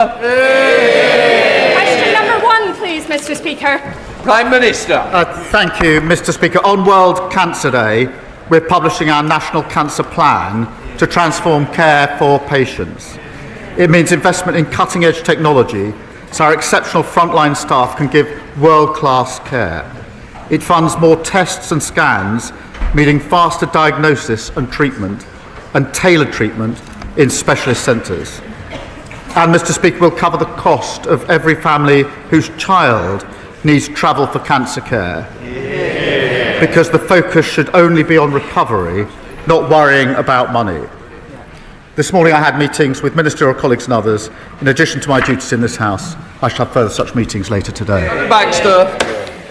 Question number 1, please, Mr. Speaker. Prime Minister. Thank you, Mr. Speaker. On World Cancer Day, we're publishing our National Cancer Plan to transform care for patients. It means investment in cutting-edge technology so our exceptional frontline staff can give world-class care. It funds more tests and scans, meaning faster diagnosis and treatment, and tailored treatment in specialist centres. And, Mr. Speaker, we'll cover the cost of every family whose child needs travel for cancer care, because the focus should only be on recovery, not worrying about money. This morning I had meetings with ministerial colleagues and others. In addition to my duties in this House, I shall have further such meetings later today. Baxter.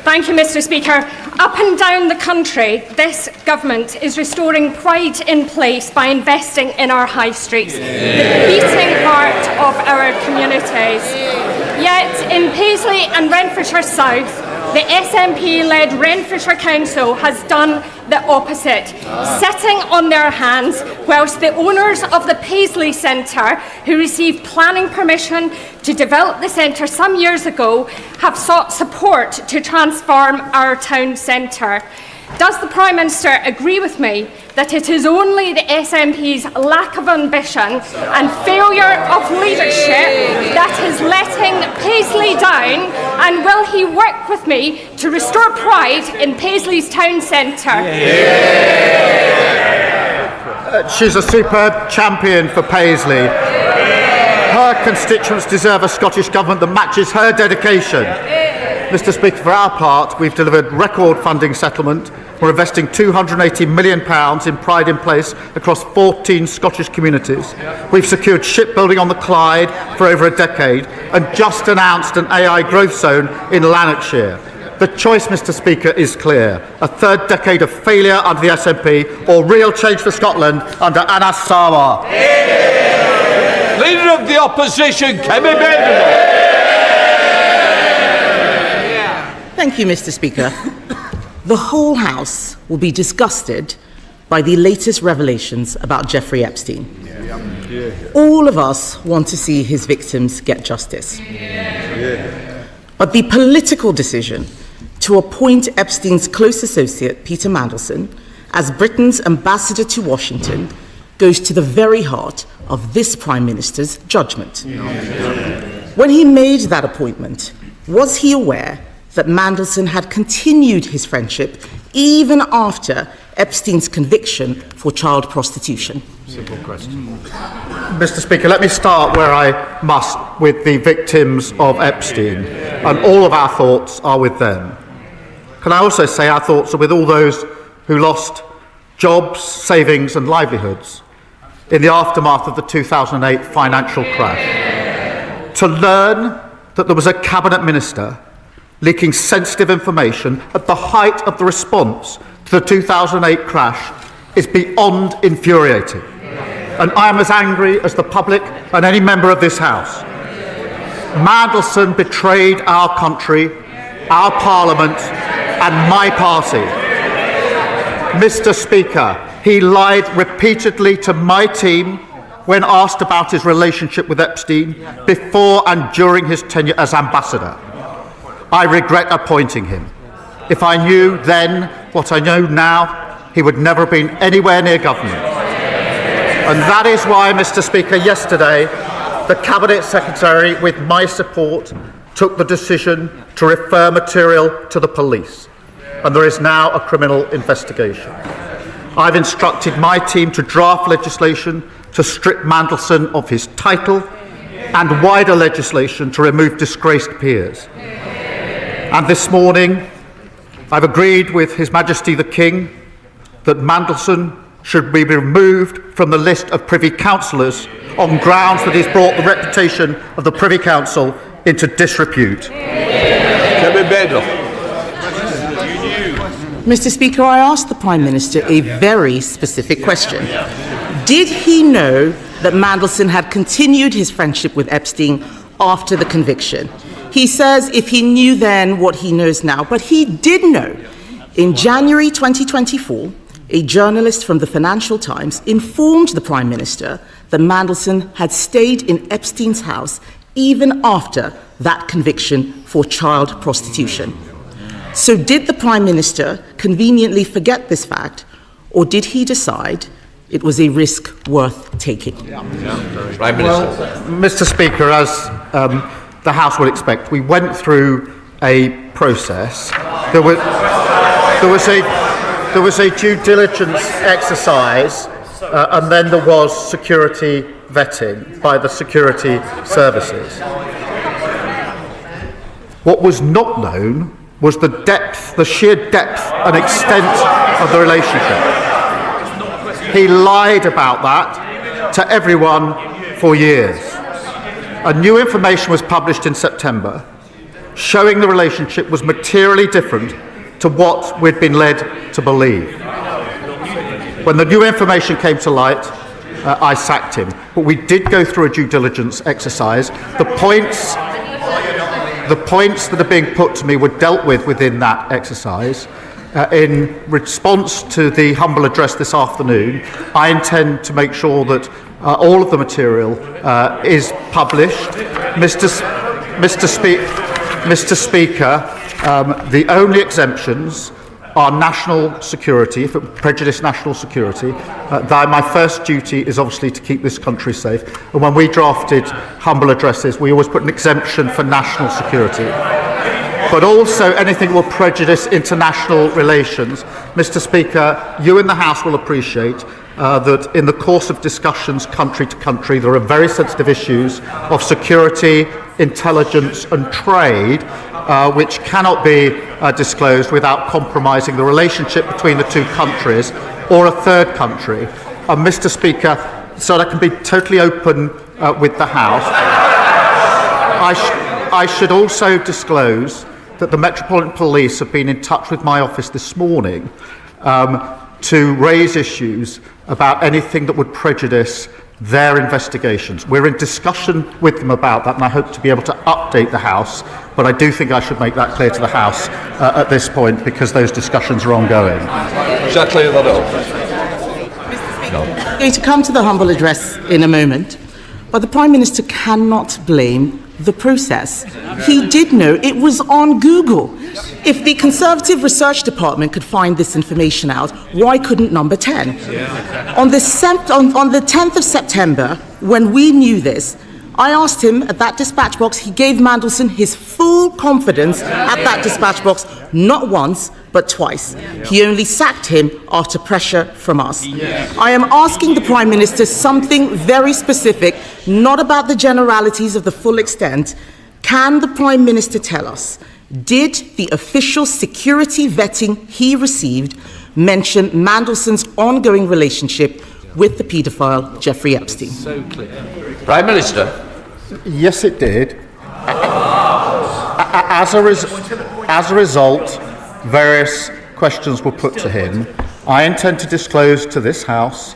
Thank you, Mr. Speaker. Up and down the country, this government is restoring pride in place by investing in our high streets, the beating heart of our communities. Yet, in Paisley and Renfrewshire South, the SNP-led Renfrewshire Council has done the opposite, sitting on their hands whilst the owners of the Paisley Centre, who received planning permission to develop the centre some years ago, have sought support to transform our town centre. Does the Prime Minister agree with me that it is only the SNP's lack of ambition and failure of leadership that is letting Paisley down, and will he work with me to restore pride in Paisley's town centre? She's a superb champion for Paisley. Her constituents deserve a Scottish Government that matches her dedication. Mr. Speaker, for our part, we've delivered record funding settlement. We're investing £280 million in Pride in Place across 14 Scottish communities. We've secured shipbuilding on the Clyde for over a decade and just announced an AI growth zone in Lanarkshire. The choice, Mr. Speaker, is clear. A third decade of failure under the SNP or real change for Scotland under Anas Sarwar. Leader of the Opposition, Kemi Badenoch. Thank you, Mr. Speaker. The whole House will be disgusted by the latest revelations about Jeffrey Epstein. All of us want to see his victims get justice. But the political decision to appoint Epstein's close associate, Peter Mandelson, as Britain's ambassador to Washington goes to the very heart of this Prime Minister's judgment. When he made that appointment, was he aware that Mandelson had continued his friendship even after Epstein's conviction for child prostitution? Simple question. Mr. Speaker, let me start where I must, with the victims of Epstein, and all of our thoughts are with them. Can I also say our thoughts are with all those who lost jobs, savings and livelihoods in the aftermath of the 2008 financial crash. To learn that there was a cabinet minister leaking sensitive information at the height of the response to the 2008 crash is beyond infuriating. And I am as angry as the public and any member of this House. Mandelson betrayed our country, our Parliament and my party. Mr. Speaker, he lied repeatedly to my team when asked about his relationship with Epstein before and during his tenure as ambassador. I regret appointing him. If I knew then what I know now, he would never have been anywhere near government. And that is why, Mr. Speaker, yesterday, the Cabinet Secretary, with my support, took the decision to refer material to the police. And there is now a criminal investigation. I've instructed my team to draft legislation to strip Mandelson of his title and wider legislation to remove disgraced peers. And this morning, I've agreed with His Majesty the King that Mandelson should be removed from the list of Privy Councillors on grounds that he's brought the reputation of the Privy Council into disrepute. Mr. Speaker, I asked the Prime Minister a very specific question. Did he know that Mandelson had continued his friendship with Epstein after the conviction? He says if he knew then what he knows now, but he did know. In January 2024, a journalist from the Financial Times informed the Prime Minister that Mandelson had stayed in Epstein's house even after that conviction for child prostitution. So did the Prime Minister conveniently forget this fact, or did he decide it was a risk worth taking? Prime Minister. Well, Mr. Speaker, as the House would expect, we went through a process. There was a due diligence exercise, and then there was security vetting by the security services. What was not known was the sheer depth and extent of the relationship. He lied about that to everyone for years. And new information was published in September, showing the relationship was materially different to what we'd been led to believe. When the new information came to light, I sacked him. But we did go through a due diligence exercise. The points that are being put to me were dealt with within that exercise. In response to the humble address this afternoon, I intend to make sure that all of the material is published. Mr. Speaker, the only exemptions are national security, if it prejudice national security. My first duty is obviously to keep this country safe. And when we drafted humble addresses, we always put an exemption for national security. But also anything will prejudice international relations. Mr. Speaker, you in the House will appreciate that in the course of discussions country to country, there are very sensitive issues of security, intelligence and trade, which cannot be disclosed without compromising the relationship between the two countries or a third country. Mr. Speaker, so that I can be totally open with the House, I should also disclose that the Metropolitan Police have been in touch with my office this morning to raise issues about anything that would prejudice their investigations. We're in discussion with them about that, and I hope to be able to update the House, but I do think I should make that clear to the House at this point, because those discussions are ongoing. Shall I clear that up? I'm going to come to the humble address in a moment, but the Prime Minister cannot blame the process. He did know it was on Google. If the Conservative Research Department could find this information out, why couldn't Number 10? On the 10th of September, when we knew this, I asked him at that dispatch box, he gave Mandelson his full confidence at that dispatch box, not once, but twice. He only sacked him after pressure from us. I am asking the Prime Minister something very specific, not about the generalities of the full extent. Can the Prime Minister tell us, did the official security vetting he received mention Mandelson's ongoing relationship with the paedophile Jeffrey Epstein? So clear. Prime Minister. Yes, it did. As a result, various questions were put to him. I intend to disclose to this House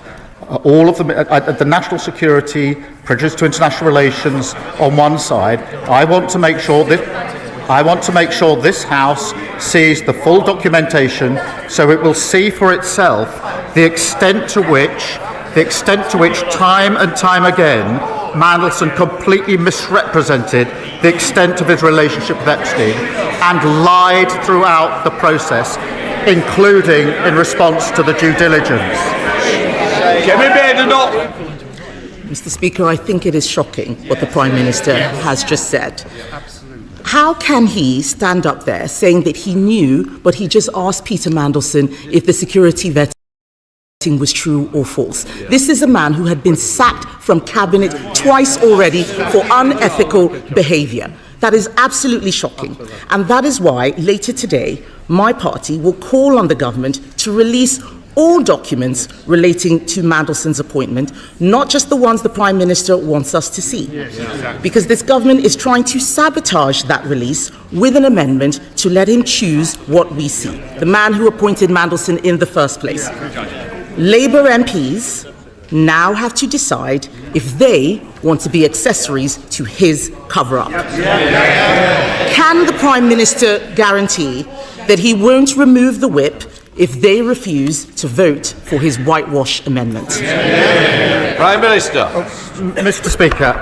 all of the national security, prejudice to international relations on one side. I want to make sure this House sees the full documentation, so it will see for itself the extent to which time and time again Mandelson completely misrepresented the extent of his relationship with Epstein and lied throughout the process, including in response to the due diligence. Kemi Badenoch. Mr. Speaker, I think it is shocking what the Prime Minister has just said. How can he stand up there saying that he knew, but he just asked Peter Mandelson if the security vetting was true or false? This is a man who had been sacked from cabinet twice already for unethical behaviour. That is absolutely shocking. And that is why later today, my party will call on the government to release all documents relating to Mandelson's appointment, not just the ones the Prime Minister wants us to see. Because this government is trying to sabotage that release with an amendment to let him choose what we see, the man who appointed Mandelson in the first place. Labour MPs now have to decide if they want to be accessories to his cover-up. Can the Prime Minister guarantee that he won't remove the whip if they refuse to vote for his whitewash amendment? Prime Minister. Mr. Speaker,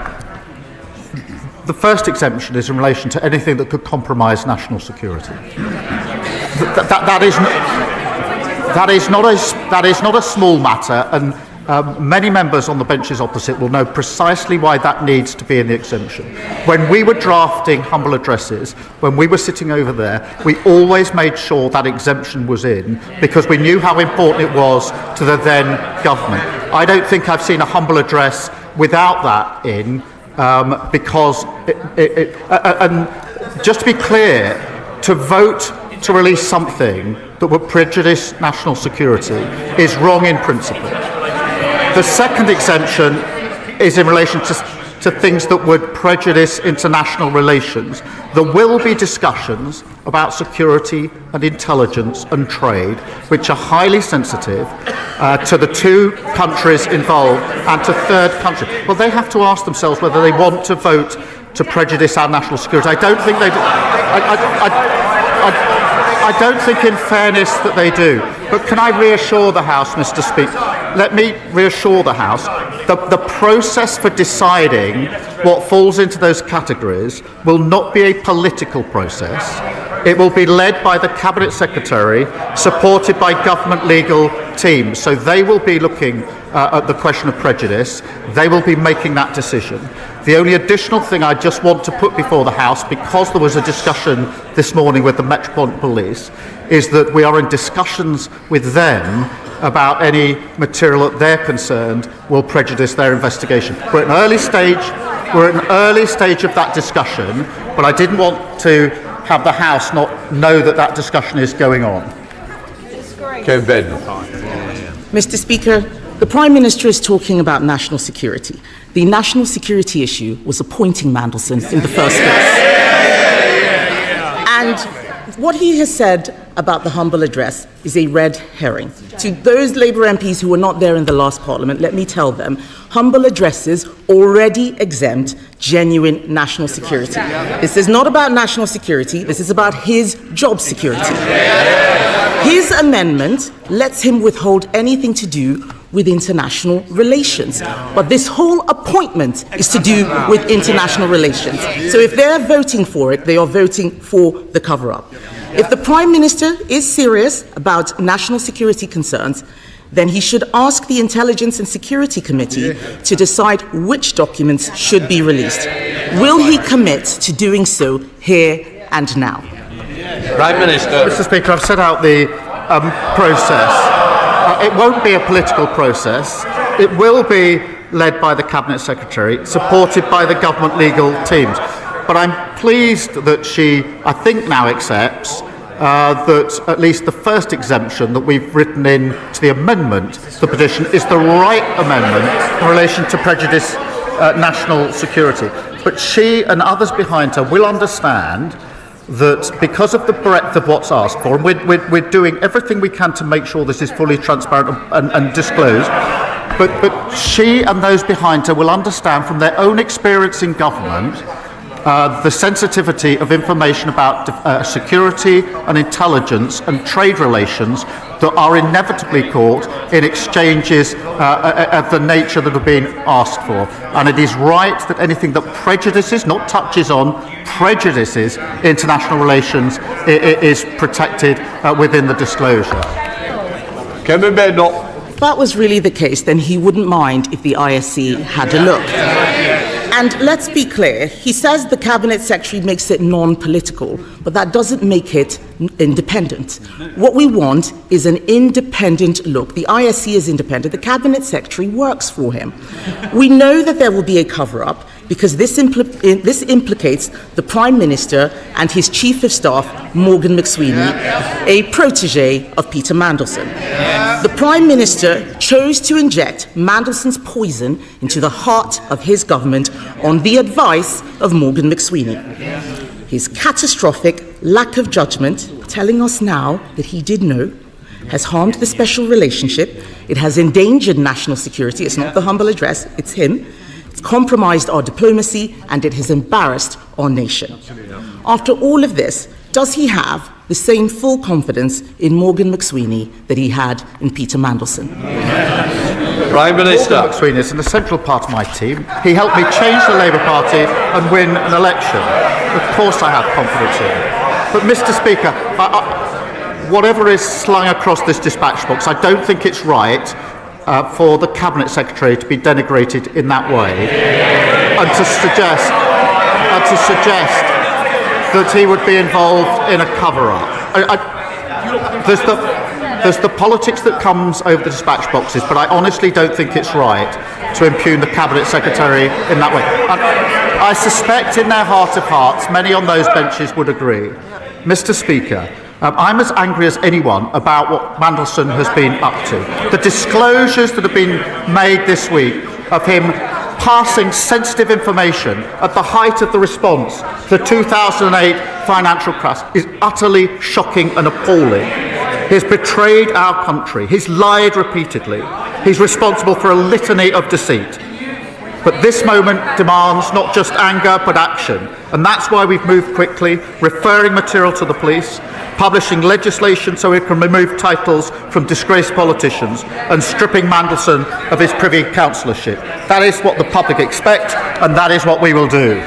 The first exemption is in relation to anything that could compromise national security. That is not a small matter, and many members on the benches opposite will know precisely why that needs to be in the exemption. When we were drafting humble addresses, when we were sitting over there, we always made sure that exemption was in because we knew how important it was to the then government. I don't think I've seen a humble address without that in, because and just to be clear, to vote to release something that would prejudice national security is wrong in principle. The second exemption is in relation to things that would prejudice international relations. There will be discussions about security and intelligence and trade, which are highly sensitive to the two countries involved and to third countries. Well, they have to ask themselves whether they want to vote to prejudice our national security. I don't think they do. I don't think, in fairness, that they do. But can I reassure the House, Mr. Speaker? Let me reassure the House that the process for deciding what falls into those categories will not be a political process. It will be led by the Cabinet Secretary, supported by government legal teams. So they will be looking at the question of prejudice. They will be making that decision. The only additional thing I just want to put before the House, because there was a discussion this morning with the Metropolitan Police, is that we are in discussions with them about any material that they're concerned will prejudice their investigation. We're at an early stage of that discussion, but I didn't want to have the House not know that that discussion is going on. Kemi Badenoch. Mr. Speaker, the Prime Minister is talking about national security. The national security issue was appointing Mandelson in the first place. And what he has said about the humble address is a red herring. To those Labour MPs who were not there in the last Parliament, let me tell them, humble addresses already exempt genuine national security. This is not about national security, this is about his job security. His amendment lets him withhold anything to do with international relations. But this whole appointment is to do with international relations. So if they're voting for it, they are voting for the cover-up. If the Prime Minister is serious about national security concerns, then he should ask the Intelligence and Security Committee to decide which documents should be released. Will he commit to doing so here and now? Prime Minister. Mr. Speaker, I've set out the process. It won't be a political process. It will be led by the Cabinet Secretary, supported by the government legal teams. But I'm pleased that she, I think, now accepts that at least the first exemption that we've written in to the amendment to the petition is the right amendment in relation to prejudice national security. But she and others behind her will understand that because of the breadth of what's asked for, and we're doing everything we can to make sure this is fully transparent and disclosed, but she and those behind her will understand from their own experience in government the sensitivity of information about security and intelligence and trade relations that are inevitably caught in exchanges of the nature that are being asked for. And it is right that anything that prejudices, not touches on, prejudices international relations is protected within the disclosure. Kemi Badenoch. If that was really the case, then he wouldn't mind if the ISC had a look. And let's be clear, he says the Cabinet Secretary makes it non-political, but that doesn't make it independent. What we want is an independent look. The ISC is independent, the Cabinet Secretary works for him. We know that there will be a cover-up because this implicates the Prime Minister and his Chief of Staff, Morgan McSweeney, a protege of Peter Mandelson. The Prime Minister chose to inject Mandelson's poison into the heart of his government on the advice of Morgan McSweeney. His catastrophic lack of judgment, telling us now that he did know, has harmed the special relationship, it has endangered national security, it's not the humble address, it's him, it's compromised our diplomacy, and it has embarrassed our nation. After all of this, does he have the same full confidence in Morgan McSweeney that he had in Peter Mandelson? Prime Minister. Gordon McSween is an essential part of my team. He helped me change the Labour Party and win an election. Of course I have confidence in him. But, Mr. Speaker, whatever is slung across this dispatch box, I don't think it's right for the Cabinet Secretary to be denigrated in that way and to suggest that he would be involved in a cover-up. There's the politics that comes over the dispatch boxes, but I honestly don't think it's right to impugn the Cabinet Secretary in that way. I suspect in their heart of hearts, many on those benches would agree. Mr. Speaker, I'm as angry as anyone about what Mandelson has been up to. The disclosures that have been made this week of him passing sensitive information at the height of the response to the 2008 financial crash is utterly shocking and appalling. He has betrayed our country. He's lied repeatedly. He's responsible for a litany of deceit. But this moment demands not just anger, but action. And that's why we've moved quickly, referring material to the police, publishing legislation so we can remove titles from disgraced politicians, and stripping Mandelson of his Privy Councillorship. That is what the public expect, and that is what we will do.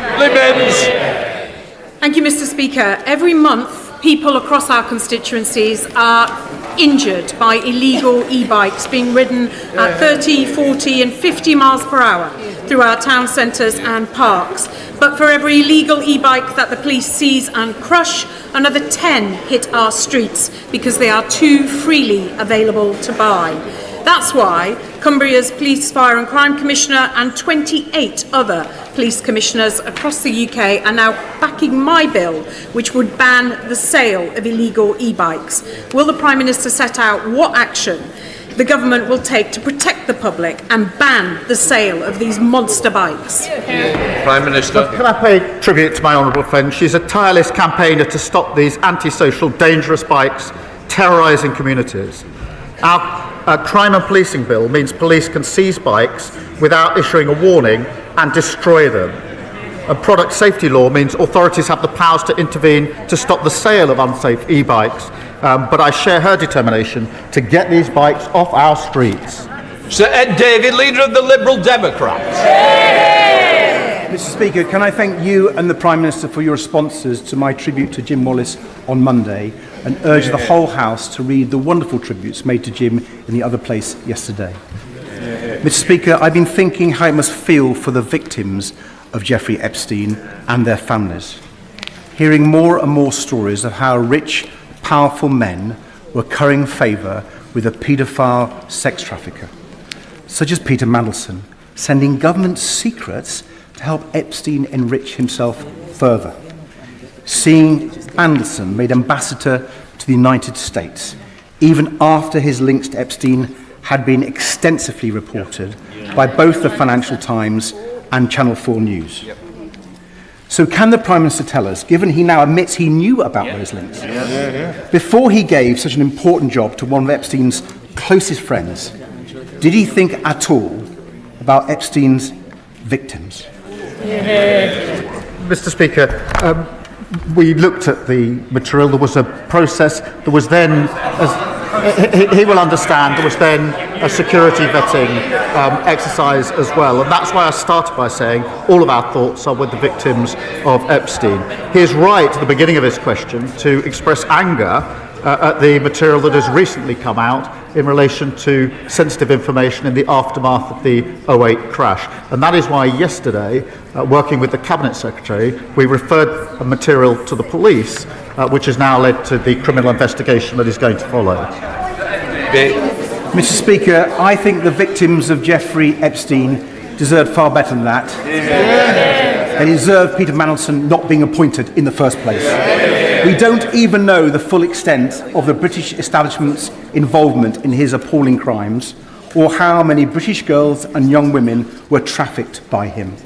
Thank you, Mr. Speaker. Every month, people across our constituencies are injured by illegal e-bikes being ridden at 30, 40 and 50 miles per hour through our town centres and parks. But for every illegal e-bike that the police seize and crush, another 10 hit our streets because they are too freely available to buy. That's why Cumbria's Police, Fire and Crime Commissioner and 28 other police commissioners across the UK are now backing my bill, which would ban the sale of illegal e-bikes. Will the Prime Minister set out what action the government will take to protect the public and ban the sale of these monster bikes? Prime Minister. Can I pay tribute to my honourable friend? She's a tireless campaigner to stop these antisocial, dangerous bikes terrorising communities. Our crime and policing bill means police can seize bikes without issuing a warning and destroy them. And product safety law means authorities have the powers to intervene to stop the sale of unsafe e-bikes. But I share her determination to get these bikes off our streets. Sir Ed Davey, leader of the Liberal Democrats. Mr. Speaker, can I thank you and the Prime Minister for your responses to my tribute to Jim Wallace on Monday, and urge the whole House to read the wonderful tributes made to Jim in the other place yesterday. Mr. Speaker, I've been thinking how it must feel for the victims of Jeffrey Epstein and their families, hearing more and more stories of how rich, powerful men were currying favour with a paedophile sex trafficker, such as Peter Mandelson, sending government secrets to help Epstein enrich himself further. Seeing Mandelson made ambassador to the United States, even after his links to Epstein had been extensively reported by both the Financial Times and Channel 4 News. So can the Prime Minister tell us, given he now admits he knew about those links, before he gave such an important job to one of Epstein's closest friends, did he think at all about Epstein's victims? Mr. Speaker, we looked at the material. There was a process. There was then, as he will understand, there was then a security vetting exercise as well. And that's why I started by saying all of our thoughts are with the victims of Epstein. He is right at the beginning of his question to express anger at the material that has recently come out in relation to sensitive information in the aftermath of the 2008 crash. And that is why yesterday, working with the Cabinet Secretary, we referred material to the police, which has now led to the criminal investigation that is going to follow. Mr. Speaker, I think the victims of Jeffrey Epstein deserved far better than that. They deserve Peter Mandelson not being appointed in the first place. We don't even know the full extent of the British establishment's involvement in his appalling crimes, or how many British girls and young women were trafficked by him.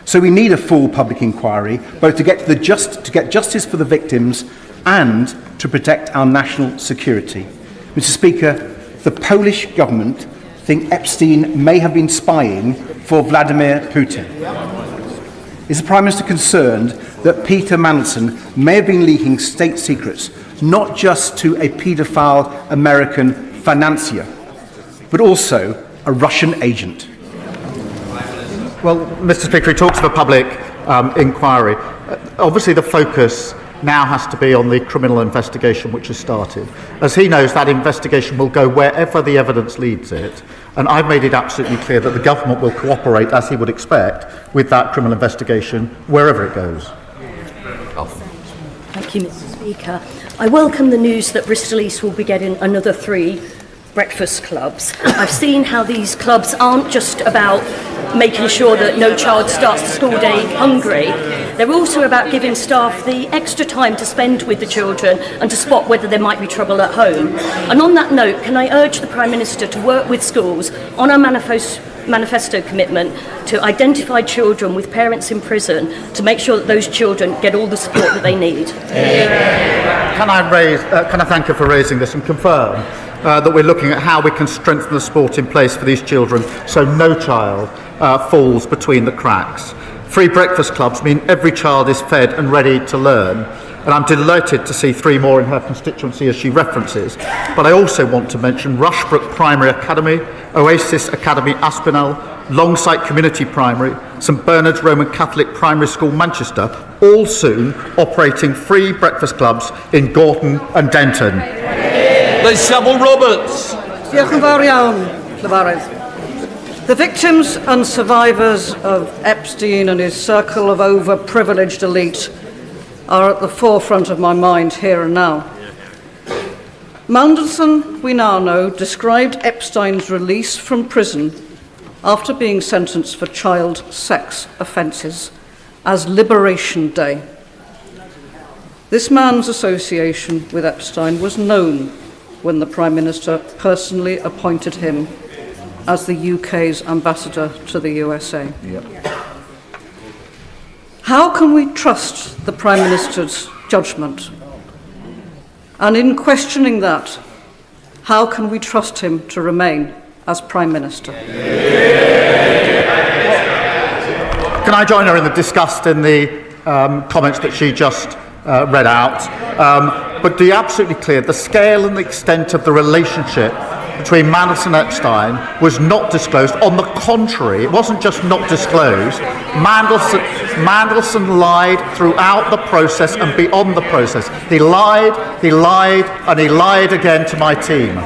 So we need a full public inquiry, both to get justice for the victims and to protect our national security. Mr. Speaker, the Polish government think Epstein may have been spying for Vladimir Putin. Is the Prime Minister concerned that Peter Mandelson may have been leaking state secrets, not just to a paedophile American financier, but also a Russian agent? Well, Mr. Speaker, he talks of a public inquiry. Obviously, the focus now has to be on the criminal investigation which has started. As he knows, that investigation will go wherever the evidence leads it, and I've made it absolutely clear that the government will cooperate, as he would expect, with that criminal investigation wherever it goes. Thank you, Mr. Speaker. I welcome the news that Bristol East will be getting another 3 breakfast clubs. I've seen how these clubs aren't just about making sure that no child starts the school day hungry. They're also about giving staff the extra time to spend with the children and to spot whether there might be trouble at home. And on that note, can I urge the Prime Minister to work with schools on our manifesto commitment to identify children with parents in prison to make sure that those children get all the support that they need. Can I thank her for raising this and confirm that we're looking at how we can strengthen the support in place for these children so no child falls between the cracks. 3 breakfast clubs mean every child is fed and ready to learn. And I'm delighted to see 3 more in her constituency as she references. But I also want to mention Rushbrook Primary Academy, Oasis Academy Aspinall, Longsight Community Primary, St Bernard's Roman Catholic Primary School Manchester, all soon operating 3 breakfast clubs in Gorton and Denton. There's Savile Roberts. Diolch yn fawr iawn, Llyfarydd. The victims and survivors of Epstein and his circle of overprivileged elite are at the forefront of my mind here and now. Mandelson, we now know, described Epstein's release from prison after being sentenced for child sex offences as Liberation Day. This man's association with Epstein was known when the Prime Minister personally appointed him as the UK's ambassador to the USA. Yep. How can we trust the Prime Minister's judgment? And in questioning that, how can we trust him to remain as Prime Minister? Can I join her in the disgust in the comments that she just read out? But to be absolutely clear, the scale and the extent of the relationship between Mandelson and Epstein was not disclosed. On the contrary, it wasn't just not disclosed. Mandelson lied throughout the process and beyond the process. He lied, and he lied again to my team.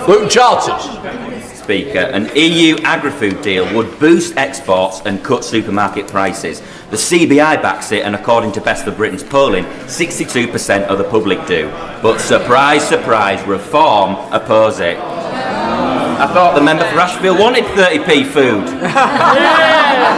Luke Charters. Speaker, an EU agri-food deal would boost exports and cut supermarket prices. The CBI backs it, and according to Best of Britain's polling, 62% of the public do. But surprise, surprise, Reform oppose it. I thought the member for Ashfield wanted 30p food.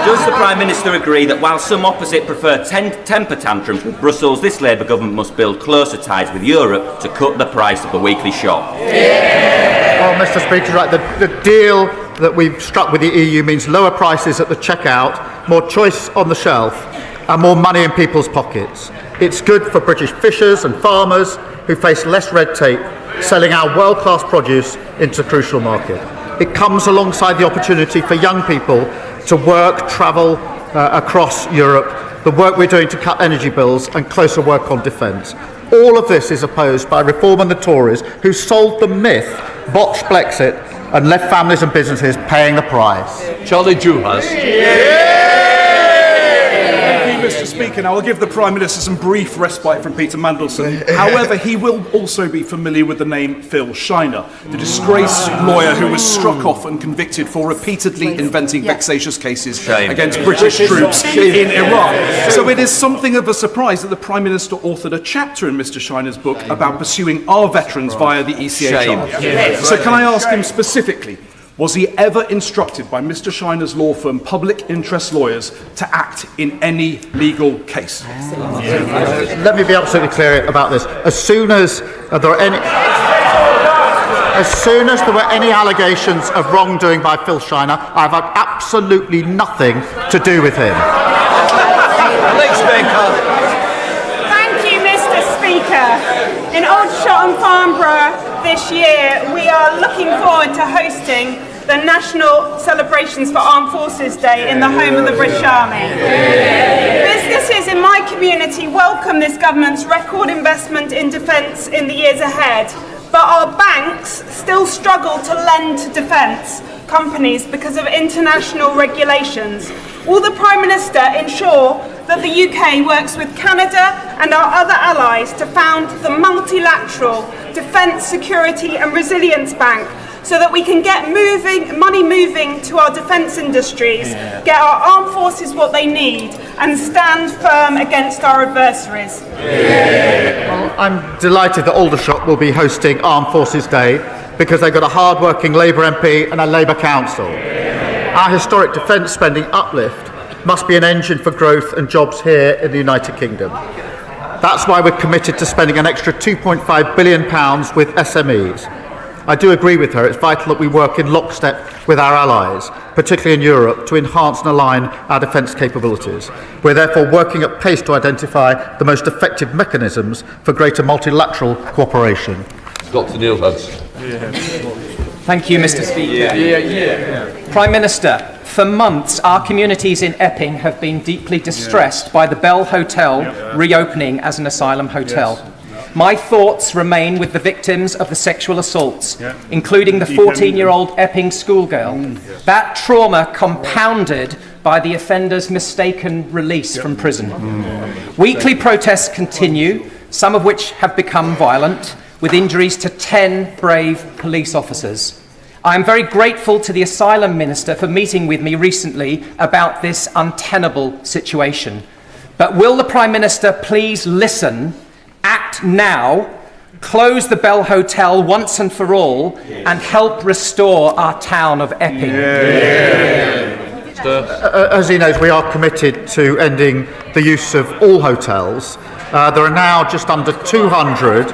Does the Prime Minister agree that while some opposite prefer temper tantrums with Brussels, this Labour government must build closer ties with Europe to cut the price of the weekly shop? Well, Mr. Speaker, right, the deal that we've struck with the EU means lower prices at the checkout, more choice on the shelf, and more money in people's pockets. It's good for British fishers and farmers who face less red tape, selling our world-class produce into the crucial market. It comes alongside the opportunity for young people to work, travel across Europe, the work we're doing to cut energy bills and closer work on defence. All of this is opposed by Reform and the Tories, who sold the myth, botched Brexit, and left families and businesses paying the price. Charlie Juhas. Mr. Speaker, now I'll give the Prime Minister some brief respite from Peter Mandelson. However, he will also be familiar with the name Phil Shiner, the disgraced lawyer who was struck off and convicted for repeatedly inventing vexatious cases against British troops in Iraq. So it is something of a surprise that the Prime Minister authored a chapter in Mr. Shiner's book about pursuing our veterans via the ECHR. So can I ask him specifically, was he ever instructed by Mr. Shiner's law firm, Public Interest Lawyers, to act in any legal case? Let me be absolutely clear about this. As soon as there were any allegations of wrongdoing by Phil Shiner, I've had absolutely nothing to do with him. Thank you, Mr. Speaker. In Aldershot and Farnborough this year, we are looking forward to hosting the National Celebrations for Armed Forces Day in the home of the British Army. Businesses in my community welcome this government's record investment in defence in the years ahead, but our banks still struggle to lend to defence companies because of international regulations. Will the Prime Minister ensure that the UK works with Canada and our other allies to found the multilateral Defence, Security and Resilience Bank so that we can get money moving to our defence industries, get our armed forces what they need and stand firm against our adversaries? Well, I'm delighted that Aldershot will be hosting Armed Forces Day because they've got a hard-working Labour MP and a Labour Council. Our historic defence spending uplift must be an engine for growth and jobs here in the United Kingdom. That's why we're committed to spending an extra £2.5 billion with SMEs. I do agree with her, it's vital that we work in lockstep with our allies, particularly in Europe, to enhance and align our defence capabilities. We're therefore working at pace to identify the most effective mechanisms for greater multilateral cooperation. Dr. Neil Hudson. Thank you, Mr. Speaker. Prime Minister, for months our communities in Epping have been deeply distressed by the Bell Hotel reopening as an asylum hotel. My thoughts remain with the victims of the sexual assaults, including the 14-year-old Epping schoolgirl. That trauma compounded by the offender's mistaken release from prison. Weekly protests continue, some of which have become violent, with injuries to 10 brave police officers. I am very grateful to the Asylum Minister for meeting with me recently about this untenable situation. But will the Prime Minister please listen, act now, close the Bell Hotel once and for all, and help restore our town of Epping? As he knows, we are committed to ending the use of all hotels. There are now just under 200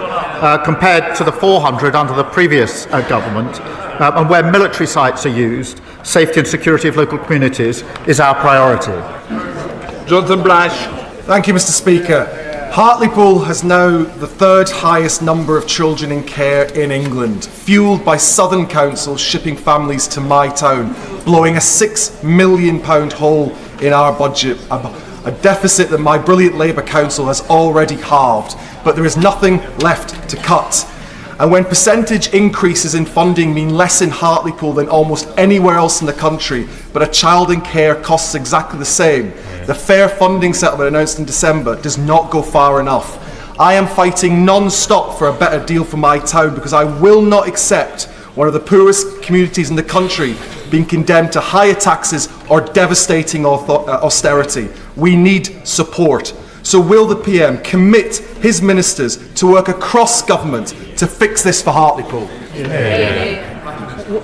compared to the 400 under the previous government, and where military sites are used, safety and security of local communities is our priority. Jonathan Blash. Thank you, Mr. Speaker. Hartlepool has now the third highest number of children in care in England, fuelled by Southern Council shipping families to my town, blowing a £6 million hole in our budget, a deficit that my brilliant Labour Council has already halved, but there is nothing left to cut. And when percentage increases in funding mean less in Hartlepool than almost anywhere else in the country, but a child in care costs exactly the same, the fair funding settlement announced in December does not go far enough. I am fighting non-stop for a better deal for my town because I will not accept one of the poorest communities in the country being condemned to higher taxes or devastating austerity. We need support. So will the PM commit his ministers to work across government to fix this for Hartlepool?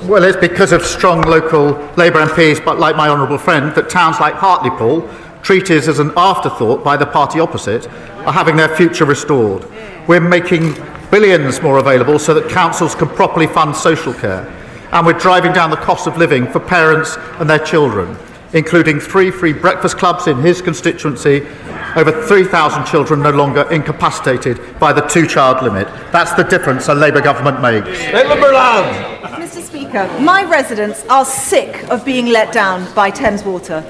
Well, it's because of strong local Labour MPs, but like my honourable friend, that towns like Hartlepool, treated as an afterthought by the party opposite, are having their future restored. We're making billions more available so that councils can properly fund social care. And we're driving down the cost of living for parents and their children, including 3 free breakfast clubs in his constituency, over 3,000 children no longer incapacitated by the 2-child limit. That's the difference a Labour government makes. Mr. Speaker, my residents are sick of being let down by Thames Water.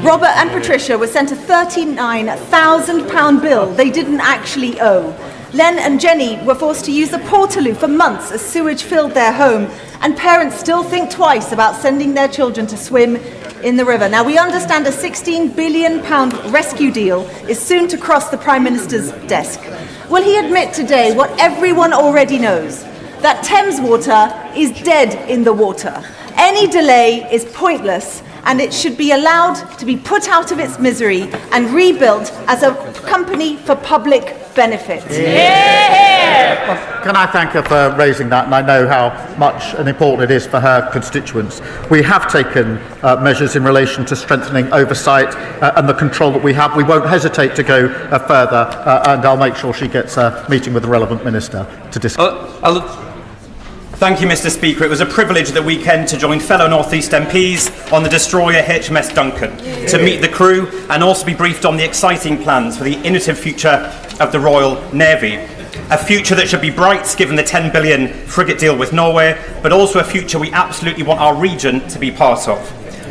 Robert and Patricia were sent a £39,000 bill they didn't actually owe. Len and Jenny were forced to use the Portaloo for months as sewage filled their home, and parents still think twice about sending their children to swim in the river. Now, we understand a £16 billion rescue deal is soon to cross the Prime Minister's desk. Will he admit today what everyone already knows, that Thames Water is dead in the water? Any delay is pointless, and it should be allowed to be put out of its misery and rebuilt as a company for public benefit. Well, can I thank her for raising that, and I know how much and important it is for her constituents. We have taken measures in relation to strengthening oversight and the control that we have. We won't hesitate to go further, and I'll make sure she gets a meeting with the relevant minister to discuss. Thank you, Mr. Speaker. It was a privilege that weekend to join fellow North East MPs on the destroyer HMS Duncan, to meet the crew and also be briefed on the exciting plans for the innovative future of the Royal Navy. A future that should be bright given the £10 billion frigate deal with Norway, but also a future we absolutely want our region to be part of.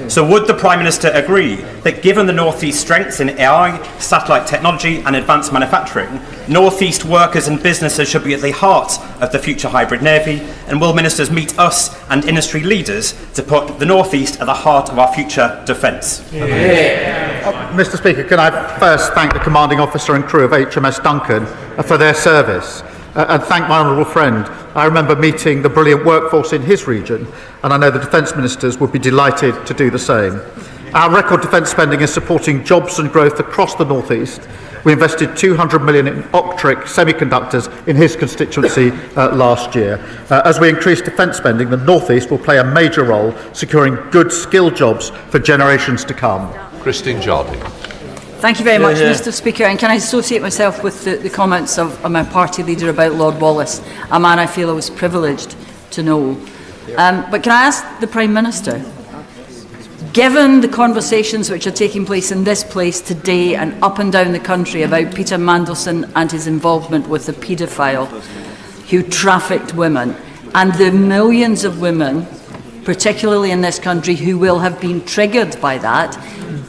So would the Prime Minister agree that given the North East's strengths in AI, satellite technology and advanced manufacturing, North East workers and businesses should be at the heart of the future hybrid navy? And will ministers meet us and industry leaders to put the North East at the heart of our future defence? Mr. Speaker, can I first thank the commanding officer and crew of HMS Duncan for their service and thank my honourable friend. I remember meeting the brilliant workforce in his region, and I know the defence ministers would be delighted to do the same. Our record defence spending is supporting jobs and growth across the North East. We invested 200 million in Octric semiconductors in his constituency last year. As we increase defence spending, the North East will play a major role securing good skilled jobs for generations to come. Christine Jardine. Thank you very much, Mr. Speaker. And can I associate myself with the comments of my party leader about Lord Wallace, a man I feel I was privileged to know. But can I ask the Prime Minister, given the conversations which are taking place in this place today and up and down the country about Peter Mandelson and his involvement with the paedophile who trafficked women, and the millions of women, particularly in this country, who will have been triggered by that,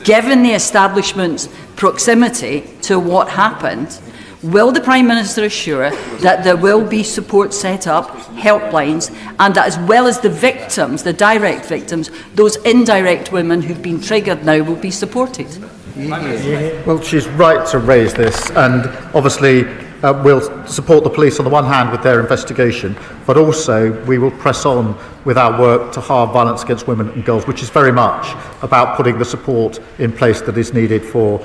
given the establishment's proximity to what happened, will the Prime Minister assure that there will be support set up, helplines, and that as well as the victims, the direct victims, those indirect women who've been triggered now will be supported? Well, she's right to raise this, and obviously we'll support the police on the one hand with their investigation, but also we will press on with our work to halve violence against women and girls, which is very much about putting the support in place that is needed for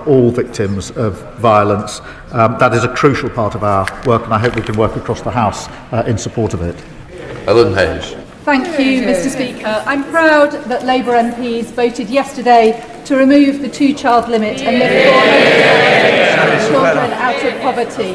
all victims of violence. That is a crucial part of our work, and I hope we can work across the House in support of it. Ellen Hayes. Thank you, Mr. Speaker. I'm proud that Labour MPs voted yesterday to remove the two-child limit and lift 400,000 children out of poverty.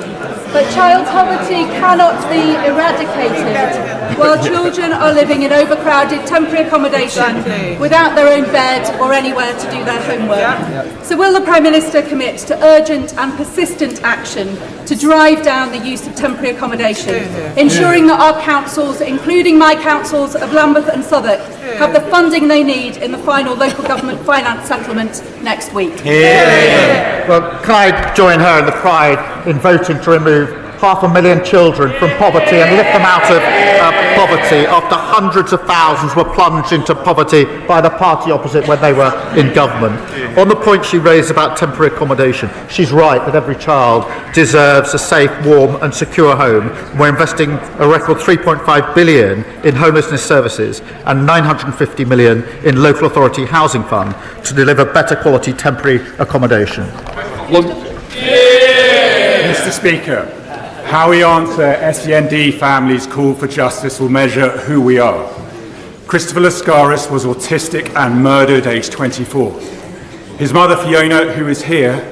But child poverty cannot be eradicated while children are living in overcrowded temporary accommodation without their own bed or anywhere to do their homework. So will the Prime Minister commit to urgent and persistent action to drive down the use of temporary accommodation, ensuring that our councils, including my councils of Lambeth and Southwark, have the funding they need in the final local government finance settlement next week? Well, can I join her in the pride in voting to remove 500,000 children from poverty and lift them out of poverty after hundreds of thousands were plunged into poverty by the party opposite when they were in government. On the point she raised about temporary accommodation, she's right that every child deserves a safe, warm and secure home. We're investing a record 3.5 billion in homelessness services and 950 million in local authority housing fund to deliver better quality temporary accommodation. Mr. Speaker, how we answer SEND families' call for justice will measure who we are. Christopher Lascaris was autistic and murdered aged 24. His mother Fiona, who is here,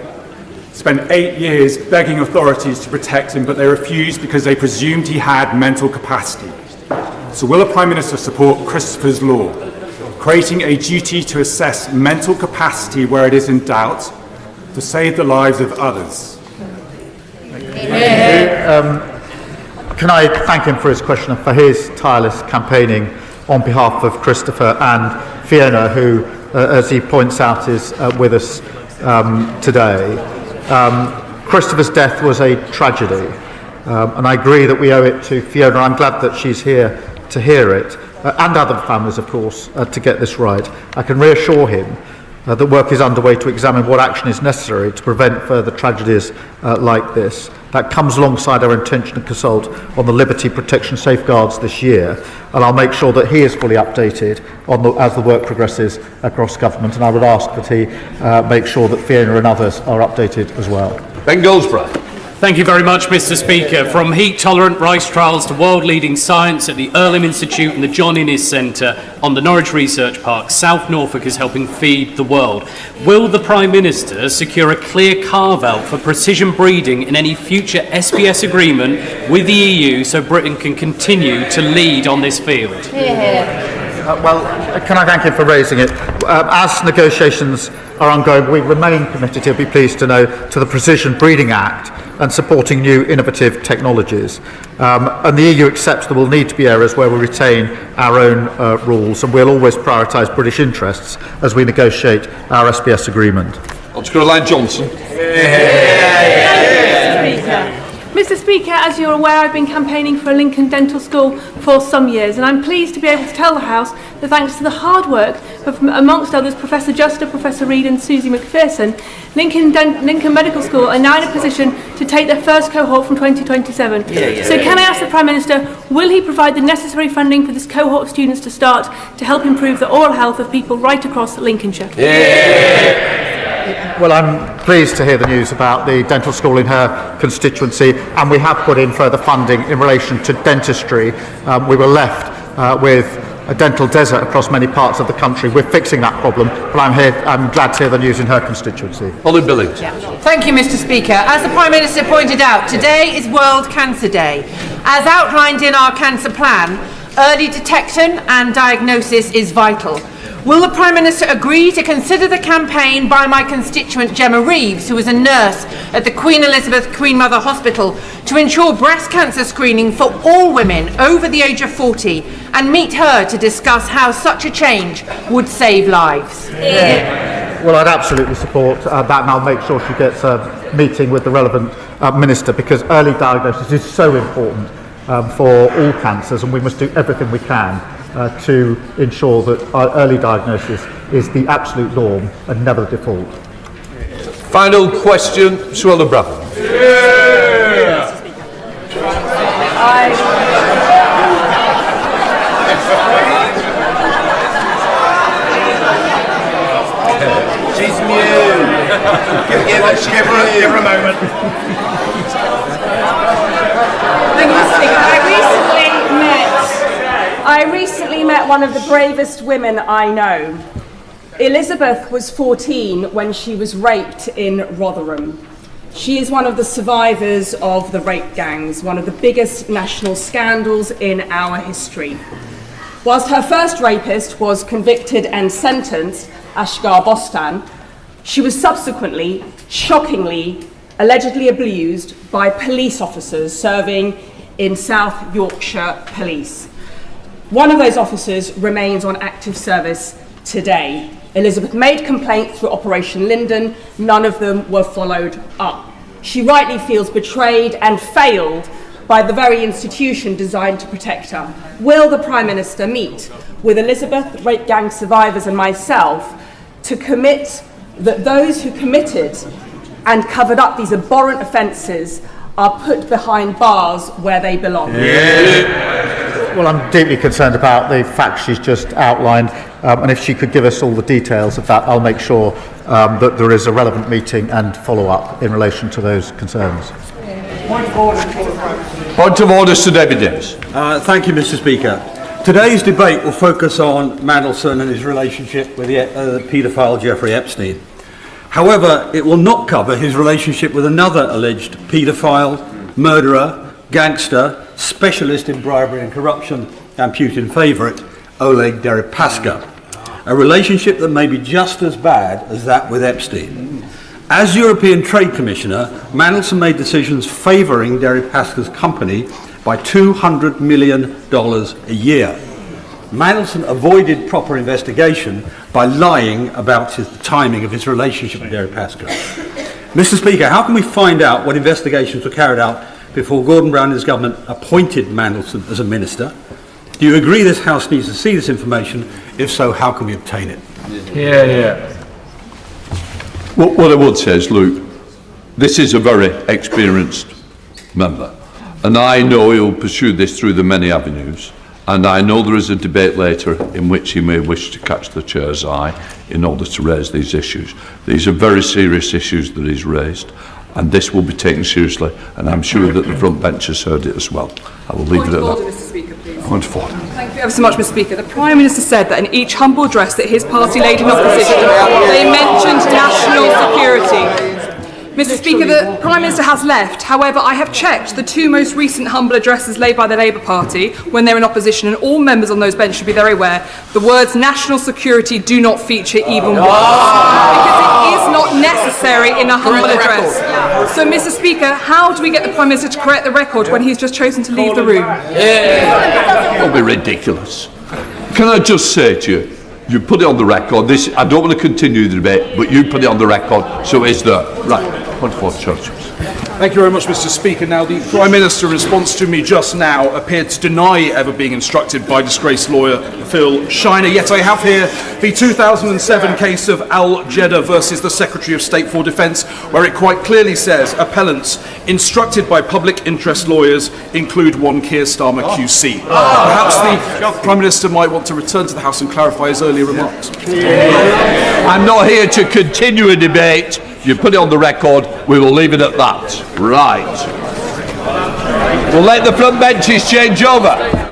spent 8 years begging authorities to protect him, but they refused because they presumed he had mental capacity. So will the Prime Minister support Christopher's law, creating a duty to assess mental capacity where it is in doubt to save the lives of others? Can I thank him for his question and for his tireless campaigning on behalf of Christopher and Fiona, who, as he points out, is with us today. Christopher's death was a tragedy, and I agree that we owe it to Fiona. I'm glad that she's here to hear it, and other families, of course, to get this right. I can reassure him that work is underway to examine what action is necessary to prevent further tragedies like this. That comes alongside our intention to consult on the liberty protection safeguards this year, and I'll make sure that he is fully updated on as the work progresses across government, and I would ask that he make sure that Fiona and others are updated as well. Ben Goldsborough. Thank you very much, Mr. Speaker. From heat-tolerant rice trials to world-leading science at the Earlham Institute and the John Innes Centre on the Norwich Research Park, South Norfolk is helping feed the world. Will the Prime Minister secure a clear carve-out for precision breeding in any future SPS agreement with the EU so Britain can continue to lead on this field? Well, can I thank him for raising it? As negotiations are ongoing, we remain committed, he'll be pleased to know, to the Precision Breeding Act, and supporting new innovative technologies. And the EU accepts there will need to be areas where we retain our own rules, and we'll always prioritise British interests as we negotiate our SPS agreement. Caroline Johnson. Mr. Speaker, as you're aware, I've been campaigning for a Lincoln Dental School for some years, and I'm pleased to be able to tell the House that thanks to the hard work of, amongst others, Professor Juster, Professor Reid and Susie McPherson, Lincoln Medical School are now in a position to take their first cohort from 2027. So can I ask the Prime Minister, will he provide the necessary funding for this cohort of students to start to help improve the oral health of people right across Lincolnshire? Well, I'm pleased to hear the news about the dental school in her constituency, and we have put in further funding in relation to dentistry. We were left with a dental desert across many parts of the country. We're fixing that problem, but I'm glad to hear the news in her constituency. Ollie Billings. Thank you, Mr. Speaker. As the Prime Minister pointed out, today is World Cancer Day. As outlined in our cancer plan, early detection and diagnosis is vital. Will the Prime Minister agree to consider the campaign by my constituent Gemma Reeves, who is a nurse at the Queen Elizabeth Queen Mother Hospital, to ensure breast cancer screening for all women over the age of 40, and meet her to discuss how such a change would save lives? Well, I'd absolutely support that, and I'll make sure she gets a meeting with the relevant minister, because early diagnosis is so important for all cancers, and we must do everything we can to ensure that our early diagnosis is the absolute norm and never the default. Final question, Suella Braddon. She's mute. Give her a moment. Thank you, Mr. Speaker. I recently met one of the bravest women I know. Elizabeth was 14 when she was raped in Rotherham. She is one of the survivors of the rape gangs, one of the biggest national scandals in our history. Whilst her first rapist was convicted and sentenced, Ashgar Bostan, she was subsequently, shockingly, allegedly abused by police officers serving in South Yorkshire Police. One of those officers remains on active service today. Elizabeth made complaint through Operation Linden. None of them were followed up. She rightly feels betrayed and failed by the very institution designed to protect her. Will the Prime Minister meet with Elizabeth, rape gang survivors and myself to commit that those who committed and covered up these abhorrent offences are put behind bars where they belong? Well, I'm deeply concerned about the facts she's just outlined, and if she could give us all the details of that, I'll make sure that there is a relevant meeting and follow-up in relation to those concerns. Point of order, Sir David Davis. Thank you, Mr. Speaker. Today's debate will focus on Mandelson and his relationship with the paedophile Jeffrey Epstein. However, it will not cover his relationship with another alleged paedophile, murderer, gangster, specialist in bribery and corruption, and Putin favourite, Oleg Deripaska. A relationship that may be just as bad as that with Epstein. As European Trade Commissioner, Mandelson made decisions favouring Deripaska's company by $200 million a year. Mandelson avoided proper investigation by lying about the timing of his relationship with Deripaska. Mr. Speaker, how can we find out what investigations were carried out before Gordon Brown and his government appointed Mandelson as a minister? Do you agree this House needs to see this information? If so, how can we obtain it? What I would say is, Luke, this is a very experienced member, and I know he'll pursue this through the many avenues, and I know there is a debate later in which he may wish to catch the chair's eye in order to raise these issues. These are very serious issues that he's raised, and this will be taken seriously, and I'm sure that the front bench has heard it as well. I will leave it at that. Mr. Speaker, please. Point of order. Thank you ever so much, Mr. Speaker. The Prime Minister said that in each humble address that his party laid in opposition, they mentioned national security. Mr. Speaker, the Prime Minister has left. However, I have checked the two most recent humble addresses laid by the Labour Party when they're in opposition, and all members on those benches should be very aware the words national security do not feature even once. Because it is not necessary in a humble address. So, Mr. Speaker, how do we get the Prime Minister to correct the record when he's just chosen to leave the room? Don't be ridiculous. Can I just say to you, you put it on the record. I don't want to continue the debate, but you put it on the record, so it's there. Right, point for Churches. Thank you very much, Mr. Speaker. Now, the Prime Minister, in response to me just now, appeared to deny ever being instructed by disgraced lawyer Phil Shiner. Yet I have here the 2007 case of Al Jeddah versus the Secretary of State for Defence, where it quite clearly says appellants instructed by public interest lawyers include one Keir Starmer QC. Perhaps the Prime Minister might want to return to the House and clarify his earlier remarks. I'm not here to continue a debate. You put it on the record, we will leave it at that. Right. We'll let the front benches change over.